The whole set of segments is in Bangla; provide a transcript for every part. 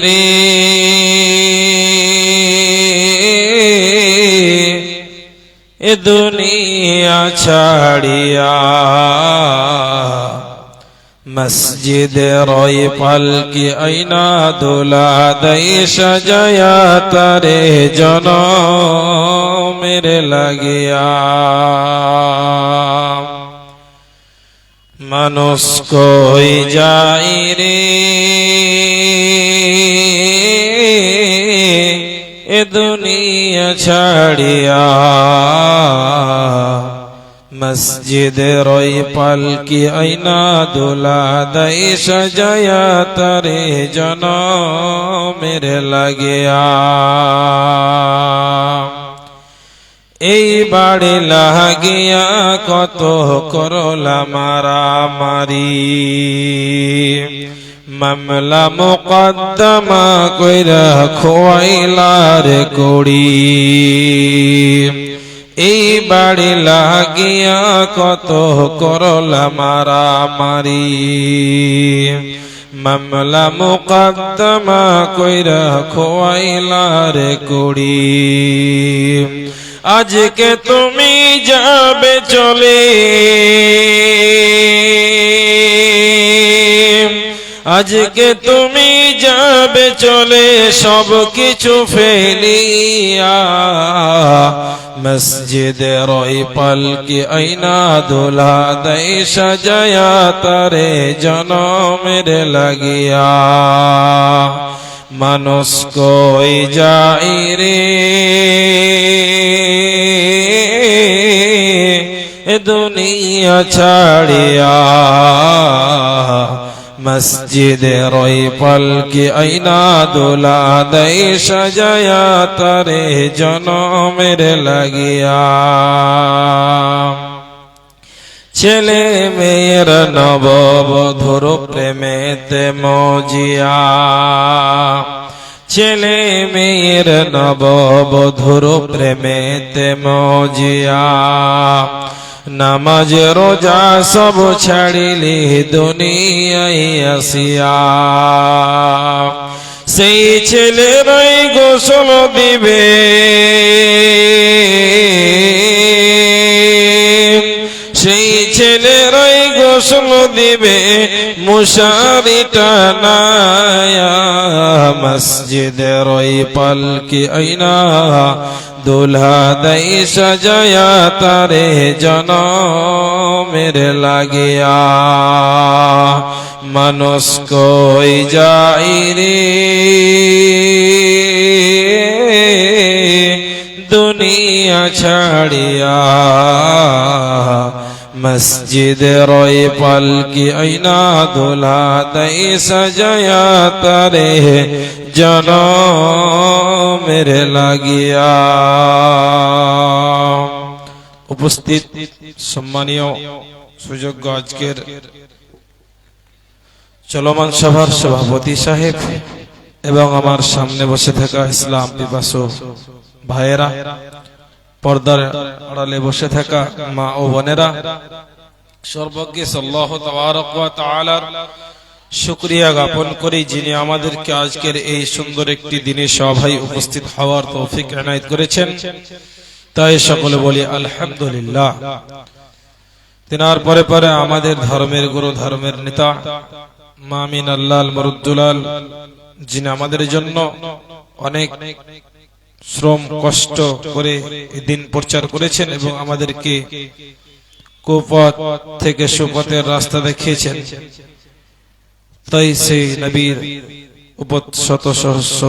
রে এ দুনিয়া ছাড়িয়া মসজিদে রই পালকি আইনা দোলা দই সাজায়া তারে জনমের লাগিয়া মানুষ কই যাই রে এ দুনিয়া ছাড়িয়া মসজিদে রই পালকি আইনা দোলা দই সাজায়া তারে জনমের লাগিয়া এই বাড়ি লাগিয়া কত করলা মারামারি মামলা মুকদ্দমা কইরা খোয়াইলার কড়ি এই বাড়ি লাগিয়া কত করলা মারামারি মামলা মুকদ্দমা কইরা খোয়াইলার কড়ি আজকে তুমি যাবে চলে আজকে তুমি যাবে চলে সব কিছু ফেলিয়া মসজিদে রই পালকি আইনা দোলা দই সাজায়া তারে জনমের লাগিয়া মানুষ কই যাই রে এ দুনিয়া ছাড়িয়া মসজিদে রই পালকি আইনা দোলা দই সাজায়া তারে জনমের লাগিয়া ছেলে মেয়ের নববধূর প্রেমেতে মজিয়া ছেলে মেয়ের নববধূর প্রেমেতে মজিয়া নামাজ রোজা সব ছাড়িলি দুনিয়ায় আসিয়া সেই ছেলেরাই গোসল দিবে সেই ছেলেরাই গোসল দিবে মুশারি টানায়া মসজিদে রই পালকি আইনা দোলা দই সাজায়া তারে জনমের লাগিয়া মানুষ কই যাই রে দুনিয়া ছাড়িয়া মসজিদে রই পালকি আইনা দোলা দই সাজায়া তারে জনমের লাগিয়া উপস্থিত সম্মানীয় সুযোগ্য আজকের চলমান সভার সভাপতি সাহেব এবং আমার সামনে বসে থাকা ইসলাম পিপাসু ভাইয়েরা, পর্দার আড়ালে বসে থাকা মা ও বোনেরা, সর্বজ্ঞ আল্লাহু তাবারক ওয়া তাআলার শুকরিয়া জ্ঞাপন করি যিনি আমাদেরকে আজকের এই সুন্দর একটি দিনে সভায় উপস্থিত হওয়ার তৌফিক এনায়েত করেছেন, তাই সকলে বলি আলহামদুলিল্লাহ। তিনার পরে পরে আমাদের ধর্মের গুরু, ধর্মের নেতা মামিন আল্লাহ মরুদ্দুলাল, যিনি আমাদের জন্য অনেক শ্রম কষ্ট করে দিন প্রচার করেছেন এবং আমাদেরকে কুপথ থেকে সুপথের রাস্তা দেখিয়েছেন, তাই সেই নবীর উপর শত সহস্র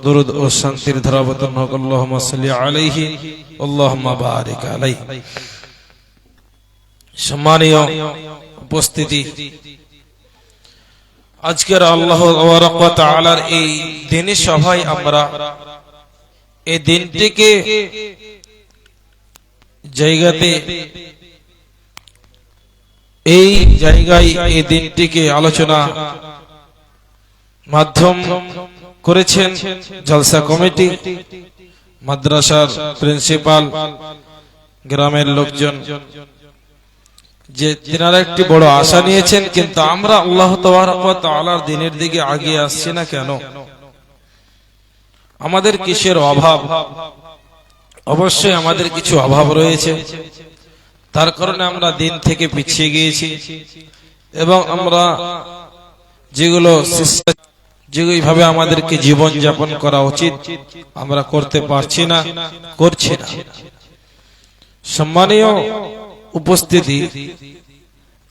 দরুদ ও শান্তির ধারাবর্তন হোক। আল্লাহুম্মা সাল্লি আলাইহি আল্লাহুম্মা বারিক আলাইহি। সম্মানীয় উপস্থিতি, আজকের আল্লাহ তাআলার এই দিনের সভায় আমরা এই দিনটিকে জায়গাতে এই জায়গায় এই দিনটিকে আলোচনা মাধ্যম করেছেন জলসা কমিটি, মাদ্রাসার প্রিন্সিপাল, গ্রামের লোকজন, যে তিনারা একটি বড় আশা নিয়েছেন, কিন্তু আমরা আল্লাহ তাবারক ওয়া তাআলার দ্বীনের দিকে এগিয়ে আসছি না কেন? আমাদের কিসের অভাব? অবশ্যই আমাদের কিছু অভাব রয়েছে, তার কারণে আমরা দিন থেকে পিছিয়ে গিয়েছি এবং আমরা যেভাবে আমাদেরকে জীবন যাপন করা উচিত আমরা করতে পারছি না, করছি না। সম্মানীয় উপস্থিতি,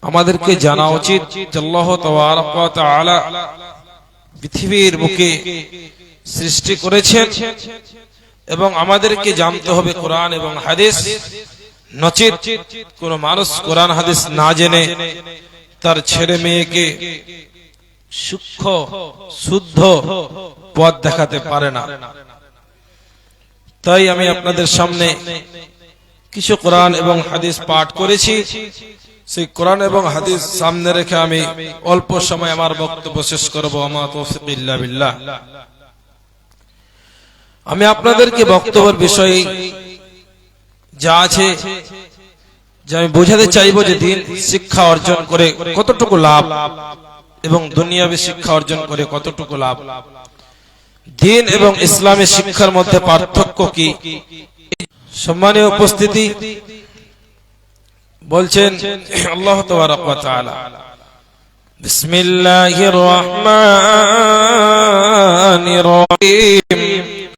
আমাদেরকে জানা উচিত যে আল্লাহ তাবারক ওয়া তাআলা পৃথিবীর বুকে সৃষ্টি করেছেন এবং আমাদেরকে জানতে হবে কোরআন এবং হাদিস। নচিত কোন মানুষ কোরআন হাদিস না জেনে তার ছেলে মেয়েকে সূক্ষ্ম শুদ্ধ পথ দেখাতে পারে না। তাই আমি আপনাদের সামনে কিছু কোরআন এবং হাদিস পাঠ করেছি। সেই কোরআন এবং হাদিস সামনে রেখে আমি অল্প সময় আমার বক্তব্য শেষ করব। আমা তৌফিক ইল্লা বিল্লাহ। আমি আপনাদেরকে বক্তব্যের বিষয়ে যা আছে যে আমি বোঝাতে চাইবো যে দিন শিক্ষা অর্জন করে কতটুকু লাভ এবং দুনিয়াবী শিক্ষা অর্জন করে কতটুকু লাভ, দিন এবং ইসলামী শিক্ষার মধ্যে পার্থক্য কি। সম্মানীয় উপস্থিতি, বলছেন আল্লাহ তাবারক ওয়া তাআলা, বিসমিল্লাহির রহমানির রহিম,